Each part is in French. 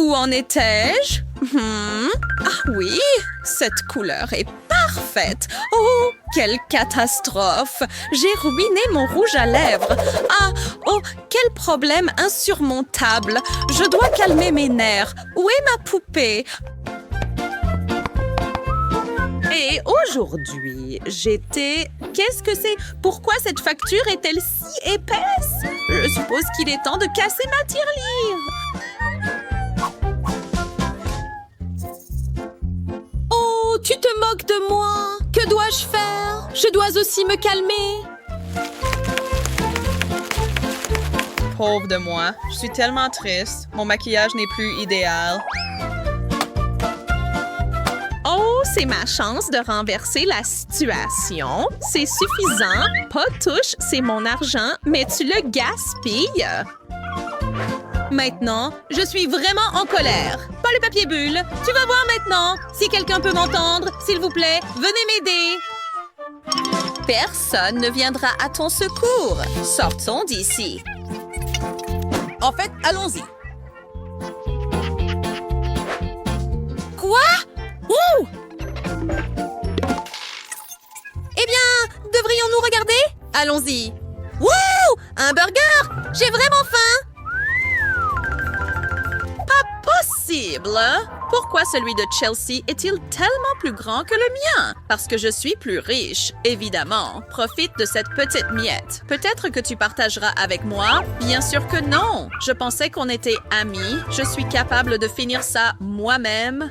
Où en étais-je? Ah oui, cette couleur est parfaite. Oh, quelle catastrophe! J'ai ruiné mon rouge à lèvres. Ah, oh, quel problème insurmontable. Je dois calmer mes nerfs. Où est ma poupée? Et aujourd'hui, j'étais... Qu'est-ce que c'est? Pourquoi cette facture est-elle si épaisse? Je suppose qu'il est temps de casser ma tirelire. Oh, tu te moques de moi? Que dois-je faire? Je dois aussi me calmer. Pauvre de moi, je suis tellement triste. Mon maquillage n'est plus idéal. Oh, c'est ma chance de renverser la situation. C'est suffisant. Pas de touche, c'est mon argent, mais tu le gaspilles. Maintenant, je suis vraiment en colère. Pas le papier bulle. Tu vas voir maintenant. Si quelqu'un peut m'entendre, s'il vous plaît, venez m'aider. Personne ne viendra à ton secours. Sortons d'ici. En fait, allons-y. Quoi? Ouh! Eh bien, devrions-nous regarder? Allons-y. Wouh! Un burger! J'ai vraiment faim! Pas possible! Pourquoi celui de Chelsea est-il tellement plus grand que le mien? Parce que je suis plus riche, évidemment. Profite de cette petite miette. Peut-être que tu partageras avec moi? Bien sûr que non! Je pensais qu'on était amis. Je suis capable de finir ça moi-même.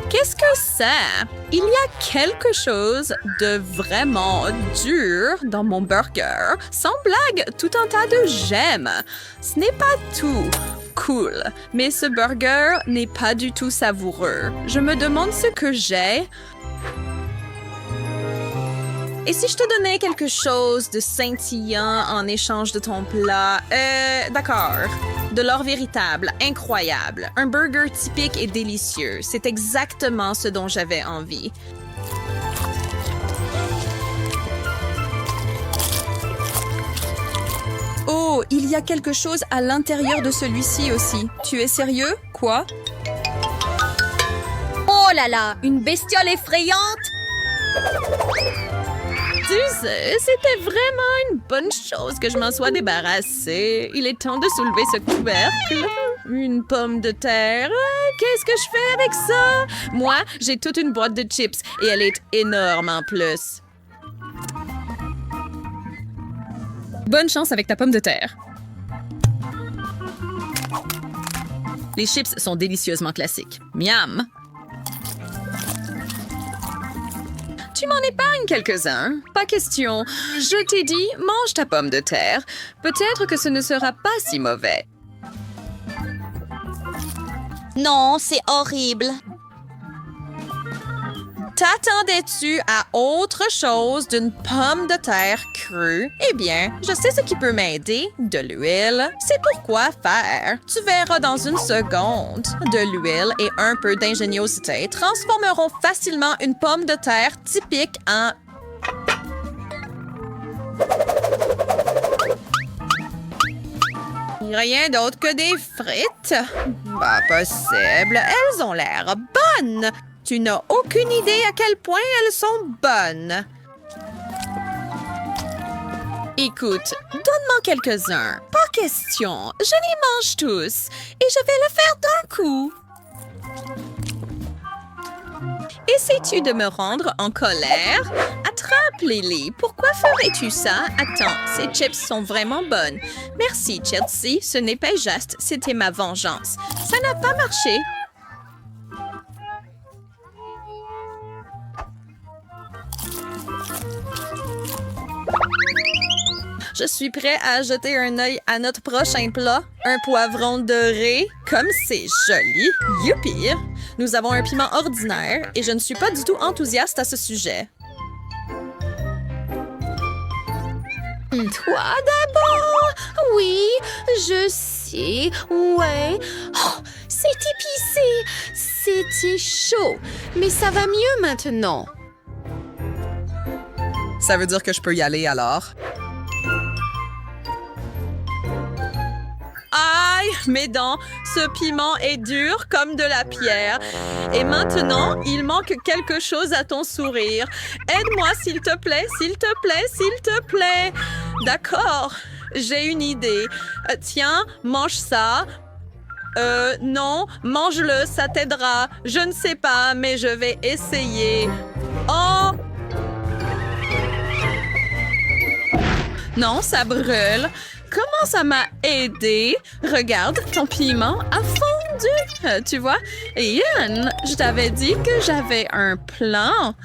Qu'est-ce que c'est? Il y a quelque chose de vraiment dur dans mon burger. Sans blague, tout un tas de j'aime. Ce n'est pas tout cool, mais ce burger n'est pas du tout savoureux. Je me demande ce que j'ai. Et si je te donnais quelque chose de scintillant en échange de ton plat? D'accord. De l'or véritable, incroyable. Un burger typique et délicieux. C'est exactement ce dont j'avais envie. Oh, il y a quelque chose à l'intérieur de celui-ci aussi. Tu es sérieux? Quoi? Oh là là, une bestiole effrayante! Tu sais, c'était vraiment une bonne chose que je m'en sois débarrassée. Il est temps de soulever ce couvercle. Une pomme de terre. Qu'est-ce que je fais avec ça? Moi, j'ai toute une boîte de chips et elle est énorme en plus. Bonne chance avec ta pomme de terre. Les chips sont délicieusement classiques. Miam! Tu m'en épargnes quelques-uns. Pas question. Je t'ai dit, mange ta pomme de terre. Peut-être que ce ne sera pas si mauvais. Non, c'est horrible. T'attendais-tu à autre chose d'une pomme de terre crue? Eh bien, je sais ce qui peut m'aider. De l'huile. C'est pourquoi faire. Tu verras dans une seconde. De l'huile et un peu d'ingéniosité transformeront facilement une pomme de terre typique en... Rien d'autre que des frites? Pas possible. Elles ont l'air bonnes. Tu n'as aucune idée à quel point elles sont bonnes. Écoute, donne-moi quelques-uns. Pas question. Je les mange tous. Et je vais le faire d'un coup. Essaies-tu de me rendre en colère? Attrape, Lily. Pourquoi ferais-tu ça? Attends, ces chips sont vraiment bonnes. Merci, Chelsea. Ce n'est pas juste. C'était ma vengeance. Ça n'a pas marché. Je suis prêt à jeter un œil à notre prochain plat. Un poivron doré. Comme c'est joli. Youpi! Nous avons un piment ordinaire et je ne suis pas du tout enthousiaste à ce sujet. Toi d'abord? Oui, je sais. Ouais. Oh, c'est épicé. C'était chaud. Mais ça va mieux maintenant. Ça veut dire que je peux y aller alors? mes dents, ce piment est dur comme de la pierre. Et maintenant, il manque quelque chose à ton sourire. Aide-moi, s'il te plaît, s'il te plaît, s'il te plaît. D'accord, j'ai une idée. Tiens, mange ça. Non, mange-le, ça t'aidera. Je ne sais pas, mais je vais essayer. Oh! Non, ça brûle. Comment ça m'a aidé? Regarde, ton piment a fondu. Tu vois? Ian, je t'avais dit que j'avais un plan.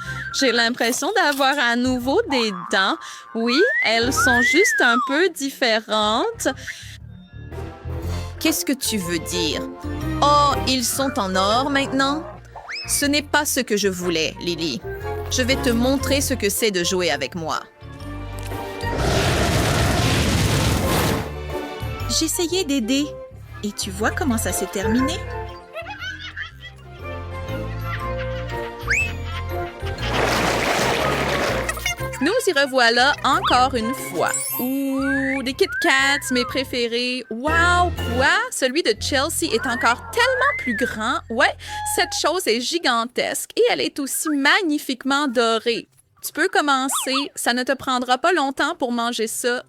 J'ai l'impression d'avoir à nouveau des dents. Oui, elles sont juste un peu différentes. Qu'est-ce que tu veux dire? Oh, ils sont en or maintenant? Ce n'est pas ce que je voulais, Lily. Je vais te montrer ce que c'est de jouer avec moi. J'essayais d'aider. Et tu vois comment ça s'est terminé? Nous y revoilà encore une fois. Ouh, des Kit Kats, mes préférés. Wow, quoi? Celui de Chelsea est encore tellement plus grand. Ouais, cette chose est gigantesque et elle est aussi magnifiquement dorée. Tu peux commencer. Ça ne te prendra pas longtemps pour manger ça.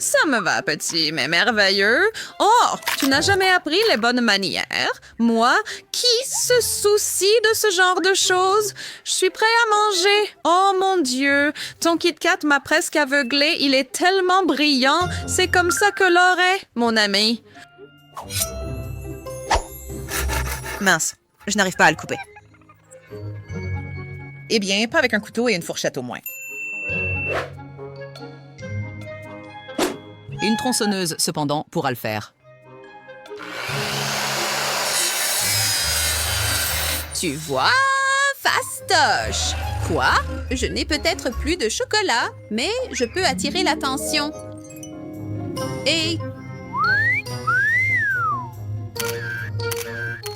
Ça me va, petit, mais merveilleux. Oh, tu n'as jamais appris les bonnes manières. Moi, qui se soucie de ce genre de choses? Je suis prêt à manger. Oh mon Dieu, ton Kit Kat m'a presque aveuglé. Il est tellement brillant. C'est comme ça que l'or est, mon ami. Mince, je n'arrive pas à le couper. Eh bien, pas avec un couteau et une fourchette au moins. Une tronçonneuse, cependant, pourra le faire. Tu vois, fastoche. Quoi? Je n'ai peut-être plus de chocolat, mais je peux attirer l'attention. Et...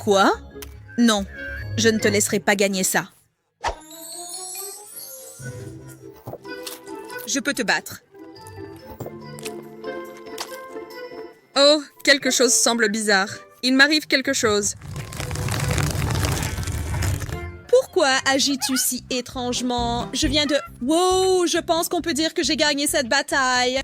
Quoi? Non, je ne te laisserai pas gagner ça. Je peux te battre. Oh, quelque chose semble bizarre. Il m'arrive quelque chose. Pourquoi agis-tu si étrangement? Je viens de... Wow, je pense qu'on peut dire que j'ai gagné cette bataille.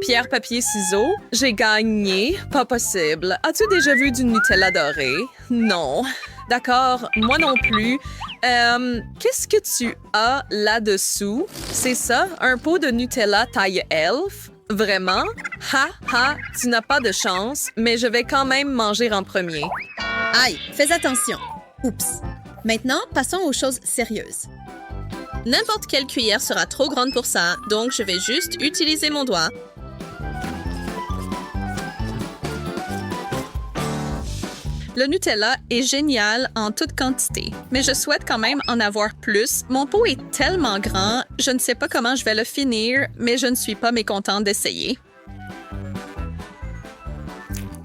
Pierre, papier, ciseaux. J'ai gagné. Pas possible. As-tu déjà vu du Nutella doré? Non. D'accord, moi non plus. Qu'est-ce que tu as là-dessous? C'est ça, un pot de Nutella taille elfe? Vraiment? Ha, ha, tu n'as pas de chance, mais je vais quand même manger en premier. Aïe, fais attention. Oups. Maintenant, passons aux choses sérieuses. N'importe quelle cuillère sera trop grande pour ça, donc je vais juste utiliser mon doigt. Le Nutella est génial en toute quantité, mais je souhaite quand même en avoir plus. Mon pot est tellement grand, je ne sais pas comment je vais le finir, mais je ne suis pas mécontente d'essayer.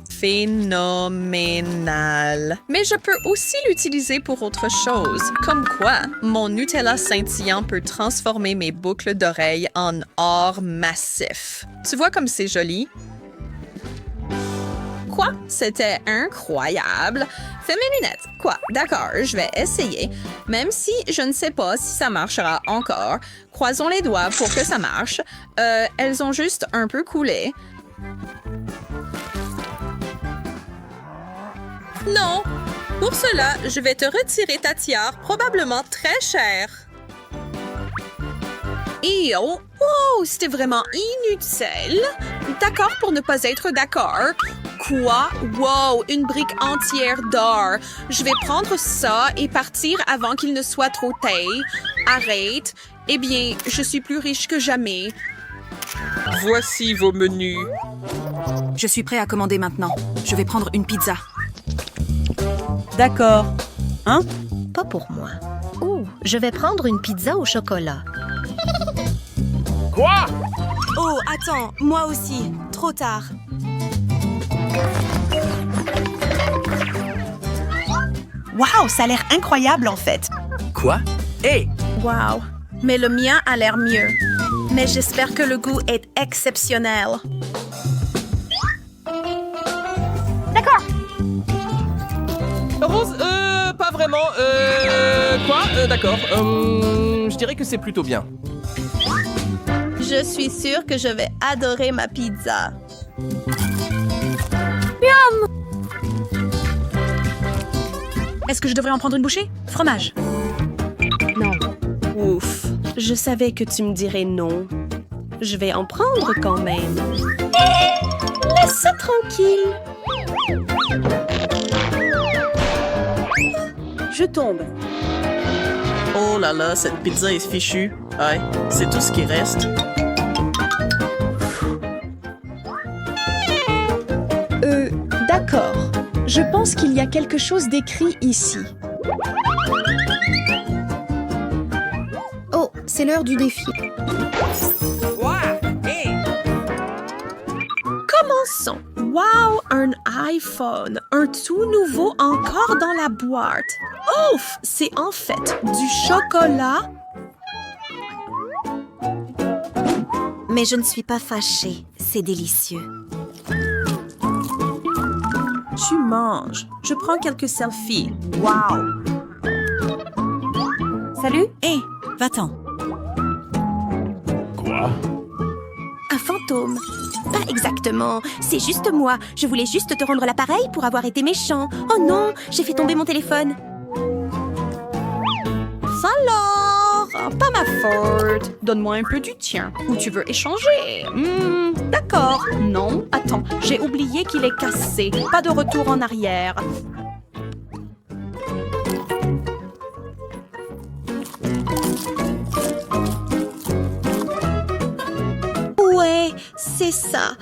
Phénoménal. Mais je peux aussi l'utiliser pour autre chose. Comme quoi, mon Nutella scintillant peut transformer mes boucles d'oreilles en or massif. Tu vois comme c'est joli? Quoi? C'était incroyable. Fais mes lunettes. Quoi? D'accord, je vais essayer. Même si je ne sais pas si ça marchera encore. Croisons les doigts pour que ça marche. Elles ont juste un peu coulé. Non! Pour cela, je vais te retirer ta tiare, probablement très chère. Et oh! Wow! C'était vraiment inutile. D'accord pour ne pas être d'accord. Quoi? Wow! Une brique entière d'or. Je vais prendre ça et partir avant qu'il ne soit trop tard. Arrête. Eh bien, je suis plus riche que jamais. Voici vos menus. Je suis prêt à commander maintenant. Je vais prendre une pizza. D'accord. Hein? Pas pour moi. Oh, je vais prendre une pizza au chocolat. Quoi? Oh, attends, moi aussi. Trop tard. Waouh, ça a l'air incroyable en fait. Quoi? Hé! Wow! Mais le mien a l'air mieux. mais j'espère que le goût est exceptionnel. Rose, pas vraiment. Quoi? D'accord. Je dirais que c'est plutôt bien. Je suis sûre que je vais adorer ma pizza. Est-ce que je devrais en prendre une bouchée? Fromage. Ouf, je savais que tu me dirais non. Je vais en prendre quand même. Laisse ça tranquille. Je tombe. Oh là là, cette pizza est fichue. Ouais, c'est tout ce qui reste. D'accord. Je pense qu'il y a quelque chose d'écrit ici. Oh, c'est l'heure du défi. Commençons. Wow, un iPhone. Un tout nouveau encore dans la boîte. Ouf, c'est en fait du chocolat. Mais je ne suis pas fâchée. C'est délicieux. Tu manges. Je prends quelques selfies. Wow. Salut? Hé, va-t'en. Un fantôme. Pas exactement. C'est juste moi. Je voulais juste te rendre l'appareil pour avoir été méchant. Oh non, j'ai fait tomber mon téléphone. Alors, pas ma faute. Donne-moi un peu du tien. Ou tu veux échanger? D'accord. Non, attends, j'ai oublié qu'il est cassé. Pas de retour en arrière. Ouais, c'est ça.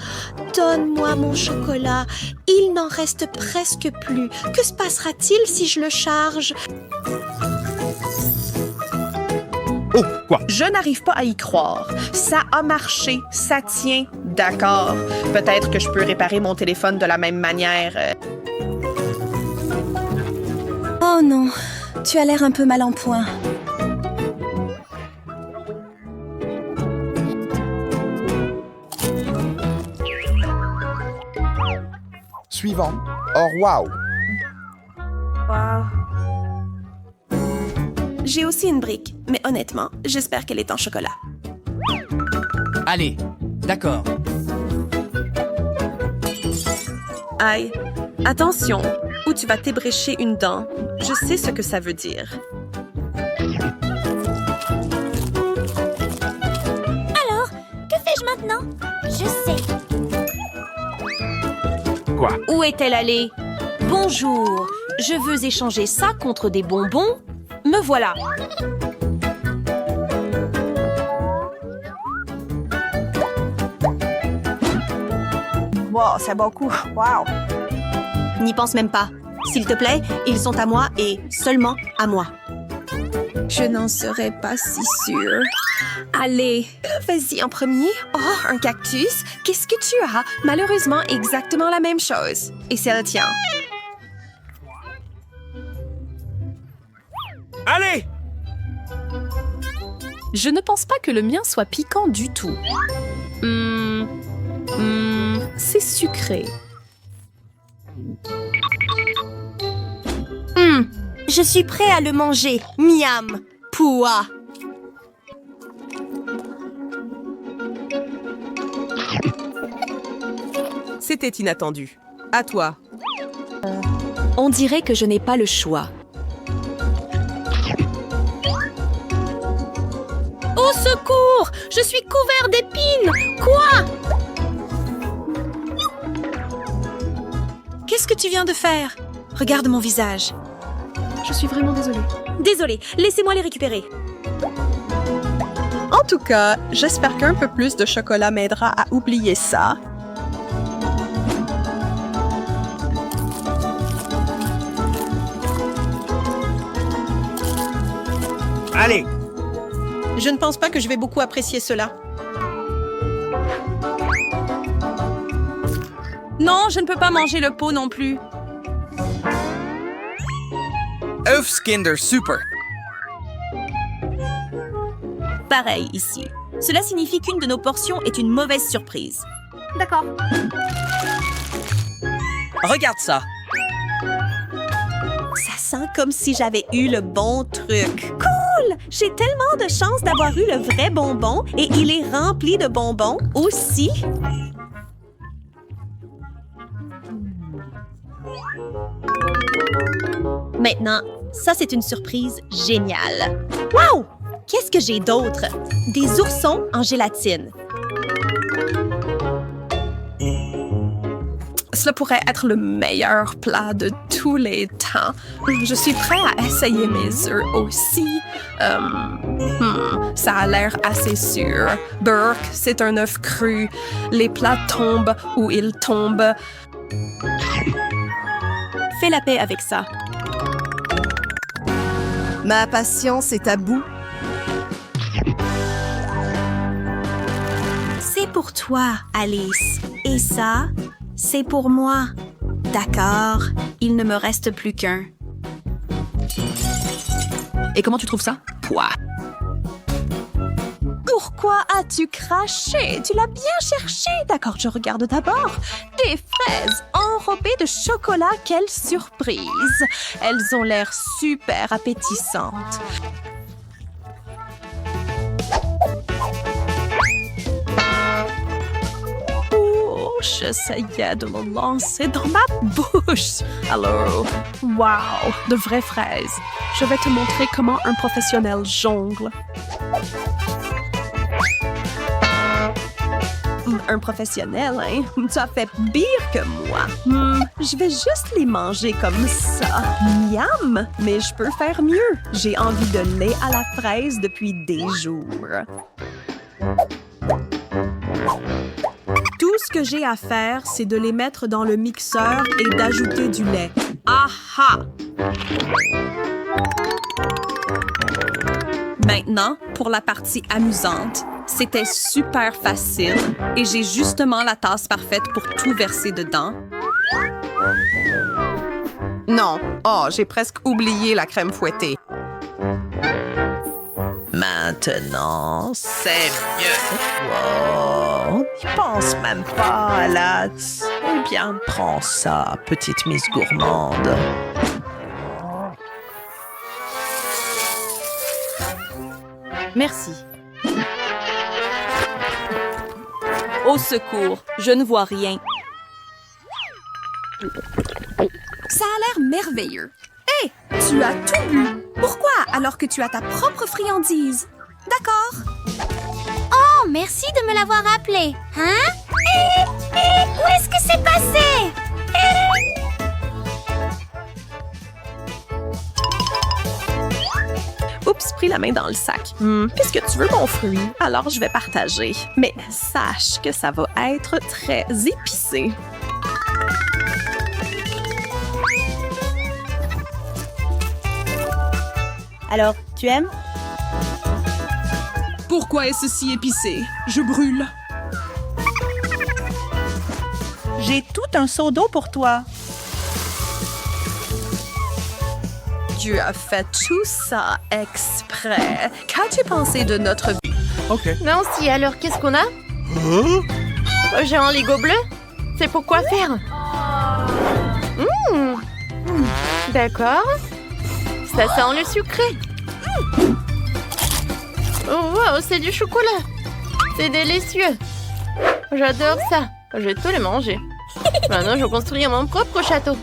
Donne-moi mon chocolat. Il n'en reste presque plus. Que se passera-t-il si je le charge? Oh, quoi? Je n'arrive pas à y croire. Ça a marché, ça tient. D'accord. Peut-être que je peux réparer mon téléphone de la même manière. Oh non, tu as l'air un peu mal en point. Suivant. Oh, wow! J'ai aussi une brique, mais honnêtement, j'espère qu'elle est en chocolat. Allez, d'accord. Aïe, attention, ou tu vas t'ébrécher une dent. Je sais ce que ça veut dire. Alors, que fais-je maintenant? Je sais. Quoi? Où est-elle allée? Bonjour, je veux échanger ça contre des bonbons. Me voilà. Wow, c'est beaucoup. Wow. N'y pense même pas. S'il te plaît, ils sont à moi et seulement à moi. Je n'en serais pas si sûre. Allez, vas-y en premier. Oh, un cactus. Qu'est-ce que tu as? Malheureusement, exactement la même chose. Et c'est le tien. Allez! Je ne pense pas que le mien soit piquant du tout. C'est sucré. Je suis prêt à le manger. Miam. Pouah. C'était inattendu. À toi. On dirait que je n'ai pas le choix. Au secours! Je suis couvert d'épines! Quoi? Qu'est-ce que tu viens de faire? Regarde mon visage. Je suis vraiment désolée. Désolée, laissez-moi les récupérer. En tout cas, j'espère qu'un peu plus de chocolat m'aidera à oublier ça. Allez! Je ne pense pas que je vais beaucoup apprécier cela. Non, je ne peux pas manger le pot non plus. Kinder Super. pareil ici. Cela signifie qu'une de nos portions est une mauvaise surprise. D'accord. Regarde ça. Ça sent comme si j'avais eu le bon truc. Cool! J'ai tellement de chance d'avoir eu le vrai bonbon et il est rempli de bonbons aussi. Maintenant, ça c'est une surprise géniale. Wow! Qu'est-ce que j'ai d'autre? Des oursons en gélatine. Cela pourrait être le meilleur plat de tous les temps. Je suis prêt à essayer mes œufs aussi. Ça a l'air assez sûr. Burke, c'est un œuf cru. Les plats tombent où ils tombent. Fais la paix avec ça. Ma patience est à bout. C'est pour toi, Alice. Et ça, c'est pour moi. D'accord, il ne me reste plus qu'un. Et comment tu trouves ça? Pouah! Pourquoi as-tu craché? Tu l'as bien cherché. D'accord, je regarde d'abord. Des fraises enrobées de chocolat, quelle surprise! Elles ont l'air super appétissantes. J'essayais de me lancer dans ma bouche. Alors, wow, de vraies fraises. Je vais te montrer comment un professionnel jongle. Un professionnel, hein? Tu as fait pire que moi. Je vais juste les manger comme ça. Miam! Mais je peux faire mieux. J'ai envie de lait à la fraise depuis des jours. Tout ce que j'ai à faire, c'est de les mettre dans le mixeur et d'ajouter du lait. Aha! Maintenant, pour la partie amusante. C'était super facile et j'ai justement la tasse parfaite pour tout verser dedans. Non. Oh, j'ai presque oublié la crème fouettée. Maintenant, c'est mieux. Wow, n'y pense même pas, Alex. Eh bien, prends ça, petite Miss Gourmande. Merci. Au secours, je ne vois rien. Ça a l'air merveilleux. Hé, tu as tout bu. Pourquoi alors que tu as ta propre friandise? D'accord. Oh, merci de me l'avoir rappelé. Hein? Où est-ce que c'est passé? Oups, pris la main dans le sac. Puisque tu veux mon fruit, alors je vais partager. Mais sache que ça va être très épicé. Alors, tu aimes? Pourquoi est-ce si épicé? Je brûle. J'ai tout un seau d'eau pour toi. Tu as fait tout ça exprès. Qu'as-tu pensé de notre vie? OK. Nancy, alors qu'est-ce qu'on a? J'ai un Lego bleu. C'est pour quoi faire? D'accord. Ça sent le sucré. Oh, wow, c'est du chocolat. C'est délicieux. J'adore ça. Je vais tout les manger. Maintenant, je vais construire mon propre château.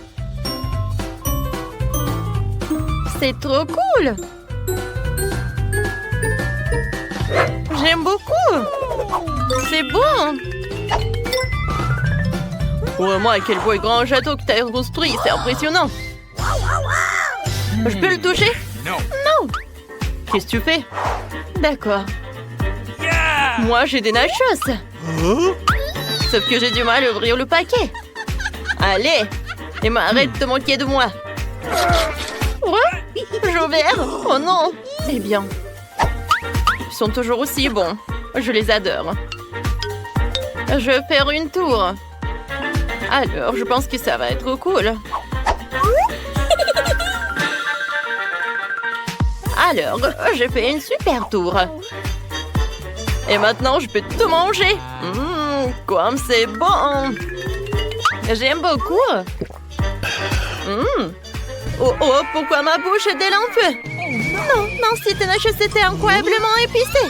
C'est trop cool. J'aime beaucoup. C'est bon. Vraiment, quel beau et grand château que tu as construit. C'est impressionnant. Je peux le toucher? Non. Non. Qu'est-ce que tu fais? D'accord. Moi, j'ai des nachos. Sauf que j'ai du mal à ouvrir le paquet. Allez, et arrête de manquer de moi. J'ai ouvert. Oh non. Eh bien, ils sont toujours aussi bons. Je les adore. Je vais faire une tour. Alors, je pense que ça va être cool. Alors, j'ai fait une super tour. Et maintenant, je peux tout manger. Comme c'est bon. J'aime beaucoup. Oh, pourquoi ma bouche délampe? Non, c'était nachos, c'était incroyablement épicé.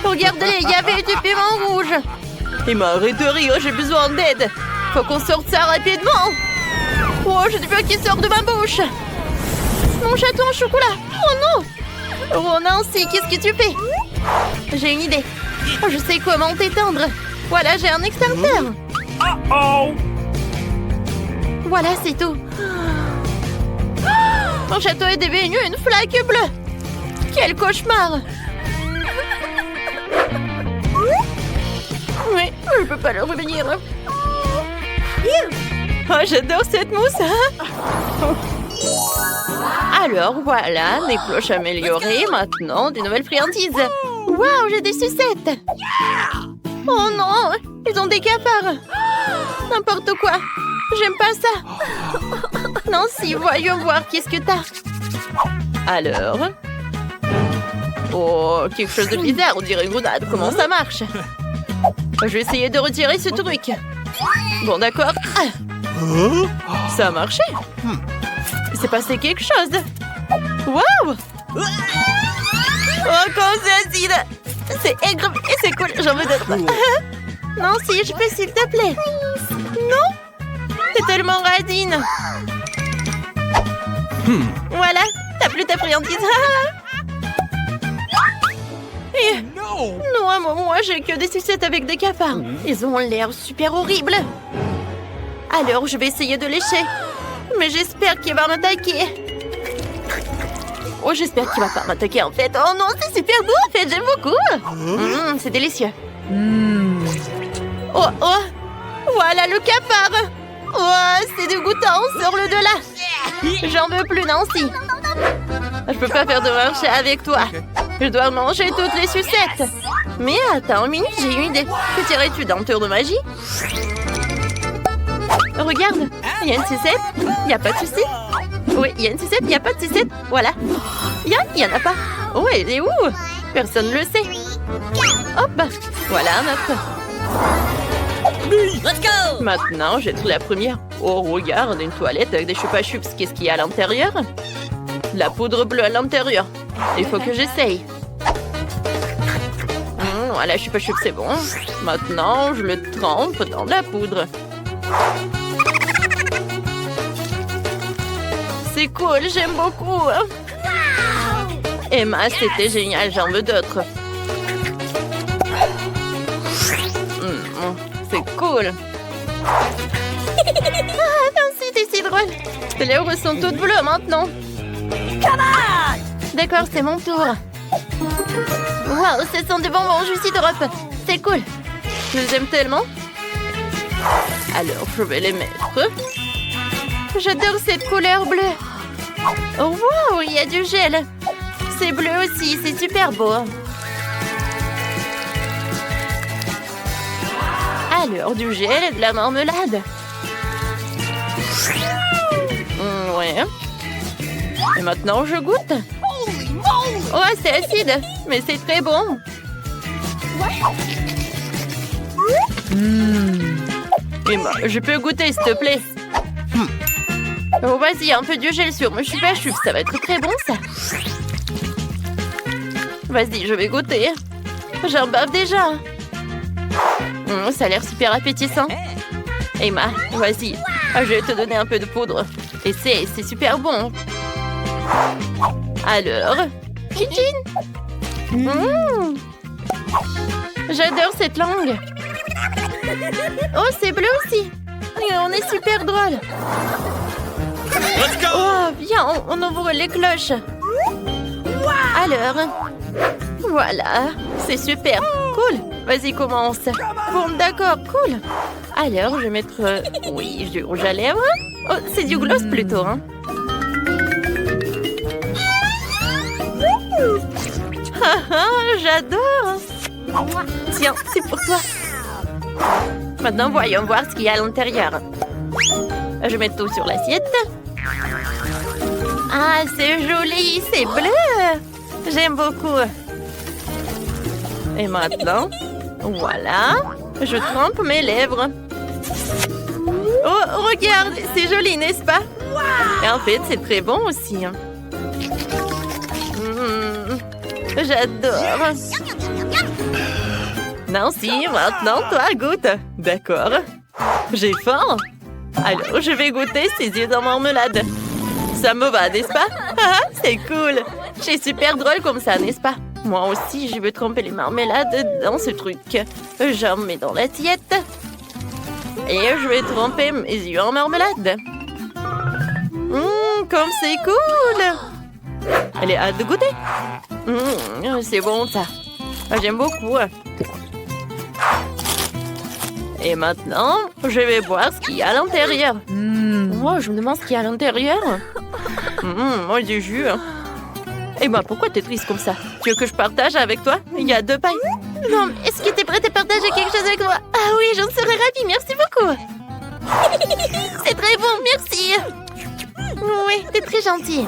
Regardez, il y avait du piment rouge. Il m'arrête de rire, j'ai besoin d'aide. Faut qu'on sorte ça rapidement. Oh, j'ai du feu qui sort de ma bouche. Mon château en chocolat. Oh non. Oh Nancy, qu'est-ce que tu fais? J'ai une idée. Je sais comment t'éteindre. Voilà, j'ai un extincteur. Voilà, c'est tout. Mon château est devenu une flaque bleue. Quel cauchemar. Oui, je peux pas le revenir. Oh, j'adore cette mousse. Alors, voilà, les cloches améliorées. Maintenant, des nouvelles friandises. Waouh, j'ai des sucettes. Oh non, ils ont des cafards. N'importe quoi. J'aime pas ça. Nancy, voyons voir qu'est-ce que t'as. Alors... Oh, quelque chose de bizarre, on dirait une grenade. Comment ça marche? Je vais essayer de retirer ce truc. Bon, d'accord. Ça a marché. Il s'est passé quelque chose. Waouh! Oh, comme c'est acide. C'est aigre et c'est cool. J'en veux d'autres. Nancy, je peux s'il te plaît? Non? C'est tellement radine. Voilà, t'as plus ta friandise. Non, moi j'ai que des sucettes avec des cafards. Ils ont l'air super horribles. Alors je vais essayer de lécher. Mais j'espère qu'il va m'attaquer. Oh, j'espère qu'il va pas m'attaquer en fait. Oh non, c'est super doux en fait, j'aime beaucoup. C'est délicieux. Oh, voilà le cafard. Oh, c'est dégoûtant, sors-le de là. J'en veux plus, Nancy. Je peux pas faire de marché avec toi. Je dois manger toutes les sucettes. Mais attends une minute, j'ai une idée. Que dirais-tu d'un tour de magie? Regarde, il y a une sucette, il n'y a pas de sucette. Oui, il y a une sucette, il n'y a pas de sucette. Voilà. Il y en a pas. Oh, elle est où? Personne ne le sait. Hop, voilà un autre. Let's go! Maintenant, j'ai trouvé la première. Oh, regarde, une toilette avec des chupa-chups. Qu'est-ce qu'il y a à l'intérieur? La poudre bleue à l'intérieur. Il faut que j'essaye. Voilà, chupa-chups, c'est bon. Maintenant, je le trempe dans de la poudre. C'est cool, j'aime beaucoup. Emma, c'était génial, j'en veux d'autres. C'est cool. Nancy, t'es si drôle. Tes lèvres sont toutes bleues maintenant. D'accord, c'est mon tour. Waouh, ce sont des bonbons Juicy d'Europe. C'est cool. Je les aime tellement. Alors, je vais les mettre. J'adore cette couleur bleue. Oh, wow, il y a du gel. C'est bleu aussi, c'est super beau. Alors, du gel et de la marmelade. Ouais. Et maintenant, je goûte. Oh, c'est acide, mais c'est très bon. Emma, je peux goûter, s'il te plaît? Oh, vas-y, un peu de gel sur mes chupa-chups, ça va être très bon, ça. Vas-y, je vais goûter. J'en bave déjà. Ça a l'air super appétissant. Emma, vas-y, je vais te donner un peu de poudre. Et c'est super bon. Alors, Tchin. J'adore cette langue. Oh, c'est bleu aussi. Et on est super drôle. Oh, viens, on ouvre les cloches. Alors, voilà, c'est super. Cool. Vas-y, commence. Bon, d'accord, cool. Alors, je vais mettre... oui, du rouge à lèvres. Oh, c'est du gloss plutôt, hein. J'adore. Tiens, c'est pour toi. Maintenant, voyons voir ce qu'il y a à l'intérieur. Je mets tout sur l'assiette. Ah, c'est joli, c'est bleu. J'aime beaucoup. Et maintenant, voilà, je trempe mes lèvres. Oh, regarde, c'est joli, n'est-ce pas? Et en fait, c'est très bon aussi. J'adore. Nancy, maintenant, toi, goûte. D'accord. J'ai faim. Alors, je vais goûter ces yeux en marmelade. Ça me va, n'est-ce pas? Ah, c'est cool. C'est super drôle comme ça, n'est-ce pas? Moi aussi, je veux tremper les marmelades dans ce truc. J'en mets dans l'assiette. Et je vais tremper mes yeux en marmelade. Comme c'est cool! Elle est hâte de goûter. C'est bon, ça. J'aime beaucoup. Et maintenant, je vais voir ce qu'il y a à l'intérieur. Moi, je me demande ce qu'il y a à l'intérieur. Moi, je jure. Et moi, pourquoi t'es triste comme ça? Tu veux que je partage avec toi? Il y a 2 pailles. Non, est-ce que t'es prête à partager quelque chose avec moi? Ah oui, j'en serais ravie, merci beaucoup. C'est très bon, merci. Oui, t'es très gentil.